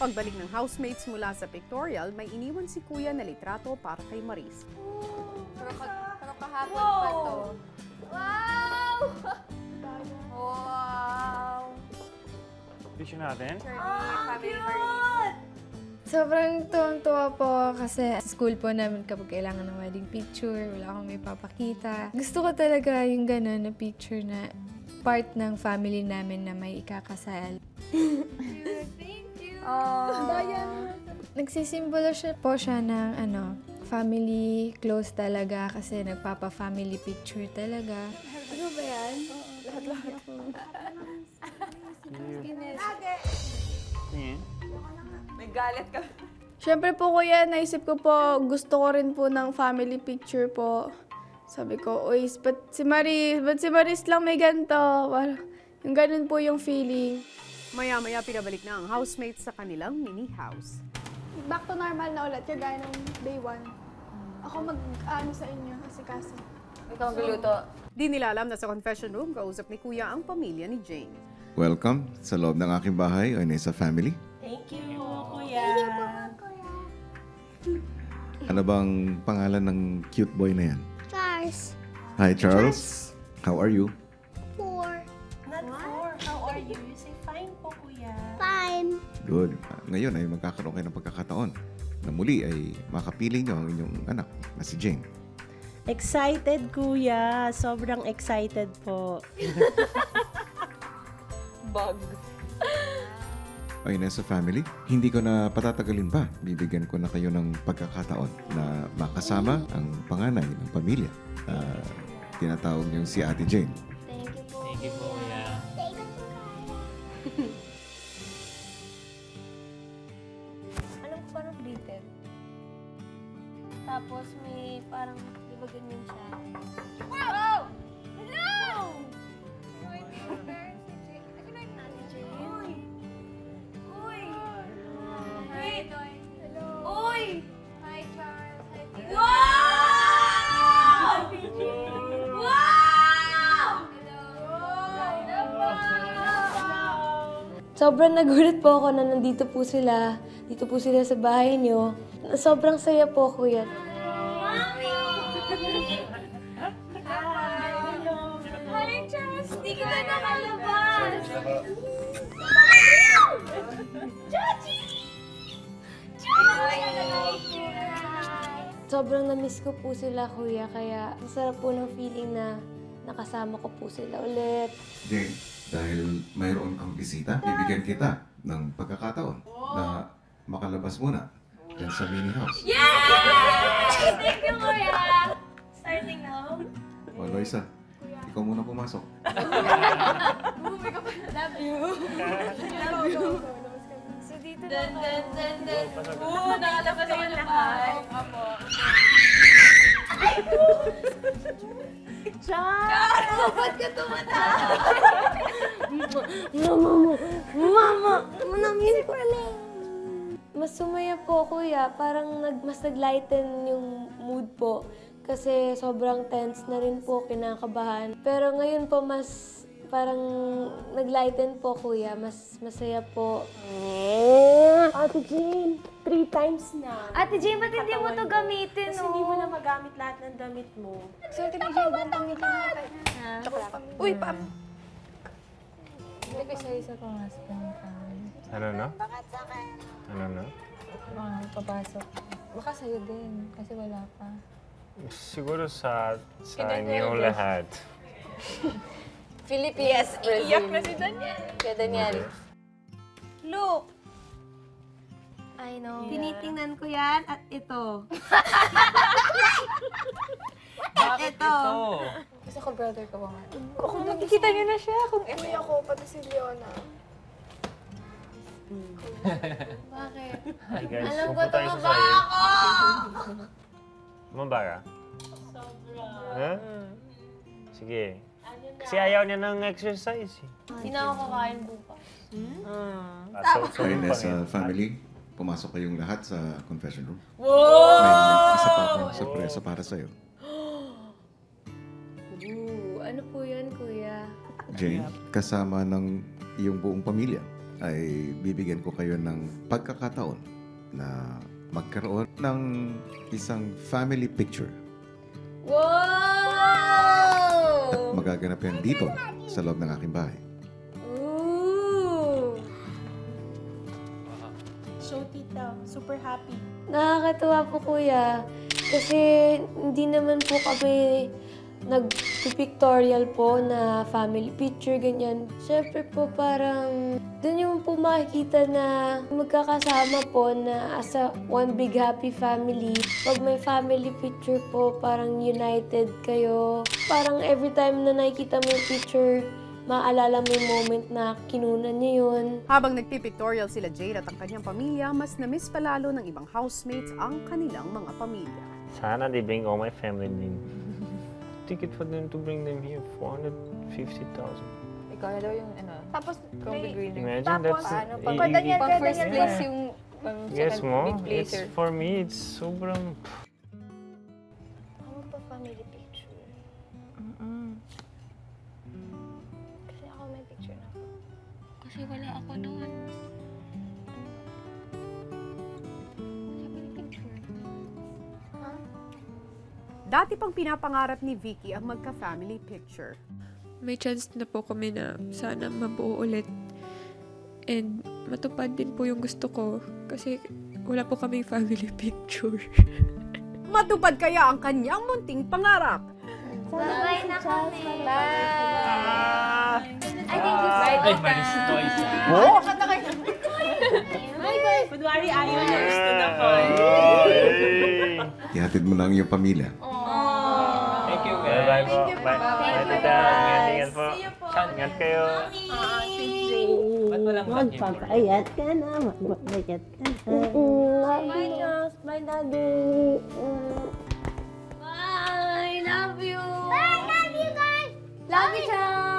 pagbalik ng housemates mula sa pictorial, may iniwan si Kuya na litrato para kay Maris. Pero kahapon pa to. Wow! Wow! Picture natin. Family Maris. Sobrang tuwang-tuwa po kasi sa school po namin kapag kailangan ng wedding picture, wala akong may papakita. Gusto ko talaga yung gano'n na picture na part ng family namin na may ikakasal. Thank you! Oh. Nagsisimbolo po siya ng family, close talaga kasi nagpapa-family picture talaga. Ano ba yan? Lahat-lahat. Tingin. May galit ka. Siyempre po kuya, naisip ko po, gusto ko rin po ng family picture po. Sabi ko, uy, ba't si Maris lang may ganito? Yung ganun po yung feeling. Maya-maya pinabalik na ang housemates sa kanilang mini house. Back to normal na ulit, kagaya nung day 1. Ako sa inyo, kasi. Ikaw ang guluto. Di nila alam na sa confession room, kausap ni Kuya ang pamilya ni Jane. Welcome sa loob ng aking bahay, Oinesa family. Thank you, Kuya. Ano bang pangalan ng cute boy na yan? Charles. Hi, Charles. How are you? 4. Not 4. How are you? You say fine po, Kuya. 5. Good. Ngayon ay magkakaroon kayo ng pagkakataon na muli ay makapiling nyo ang inyong anak na si Jane. Excited, Kuya. Sobrang excited po. Bug. Oinesa family, hindi ko na patatagalin pa. Bibigyan ko na kayo ng pagkakataon na makasama ang panganay ng pamilya. Tinatawag niyong si Ate Jane. Thank you po. Thank you po, Kuya. Thank you po. Alam ko parang glitter. Tapos may parang, di ba ganyan siya? Wow! Hello! Uy! Hi, Charles. Hi, Tia. Wow! Wow! Sobrang nagulat po ako na nandito po sila. Dito po sila sa bahay niyo. Sobrang saya po, Kuya. Hi, Charles. Di kita nakalabas. Chachi! Sobrang na-miss ko po sila, Kuya. Kaya masarap po ng feeling na nakasama ko po sila ulit. Jane, dahil mayroon kang bisita, bibigyan kita ng pagkakataon na makalabas muna dyan sa mini house. Yay! Thank you, Kuya! Starting now. O, Loisa, ikaw muna pumasok. Love you. Love you. So dito na ako. Nakalabas ako ng bahay. Apo. Char! Ba't ka tumatawa? Mama! Manamin ko na. Mas sumaya po, Kuya. Parang mas naglighten yung mood po. Kasi sobrang tense na rin po, kinakabahan. Pero ngayon po, mas parang naglighten po, Kuya. Mas masaya po. Ate Jane, 3 times na. Ate Jane, ba't hindi mo to gamitin, Kasi hindi mo na magamit lahat ng damit mo. So, tinigyan ba ang pamitin natin? Uy, Pap! Hindi ko isa-isa kong husband. Ano na? Ano na? Papasok. Baka sa'yo din, kasi wala pa. Siguro sa inyo lahat. Philippines, Brazil. Iyak na si Daniel. Kaya Daniel. Look! I know. Tinitingnan ko yan at ito. Bakit ito? Kasi ako brother ko nga. Kung makikita niyo na siya, kung ito ako, pati si Leona. Bakit? Hey guys, Alam ko, upo tayo sa tumaba sayo. ako! Tumaba ka? Ha? Sige. Kasi ayaw niya ng exercise. Hindi na ako kakain bukas. Oinesa family, pumasok kayong lahat sa confession room. Wow! May isa pa akong sorpresa para sa'yo. Ano po yun, Kuya? Jane, kasama ng iyong buong pamilya ay bibigyan ko kayo ng pagkakataon na magkaroon ng isang family picture. Wow! Magaganap yan dito sa loob ng aking bahay. Ooh! Show tita. Super happy. Nakakatuwa po, kuya. Kasi hindi naman po kami nag-pictorial po na family picture, ganyan. Siyempre po parang doon yung po makikita na magkakasama po na as a one big happy family. Pag may family picture po, parang united kayo. Parang every time na nakikita mo yung picture, maalala mo yung moment na kinunan niyo yun. Habang nagpipictorial sila Jade at ang kanyang pamilya, mas na-miss palalo ng ibang housemates ang kanilang mga pamilya. Sana they bring all my family in. Ticket for them to bring them here, 450,000. Ikaw na daw yung Tapos, Combi Greener. Imagine that's... Paano? i- Pag i- pang first yeah. place yung Yes second mo, big it's placer. for me, it's sobrang... Ako pa family picture. Kasi ako may picture na ako. Kasi wala ako doon. Family picture. Dati pang pinapangarap ni Vicky ang magka-family picture. May chance na po kami na sana mabuo ulit. And matupad din po yung gusto ko kasi wala po kaming family picture. Matupad kaya ang kanyang munting pangarap. Bye na kami. Ah! I think you Ay, malis toys. Oh! Kunwari ayaw niya. Gusto na po. Ihatid mo na ang iyong pamilya. Thank you, Bye-bye po. Bye. Bye, tita. Ingat po. Ingat kayo. Ba't walang Magpapayat ka na, magpapayat ka na. Bye, Joss. Bye, Daddy. Bye. Love you. Bye. Love you guys. Love you, Joss.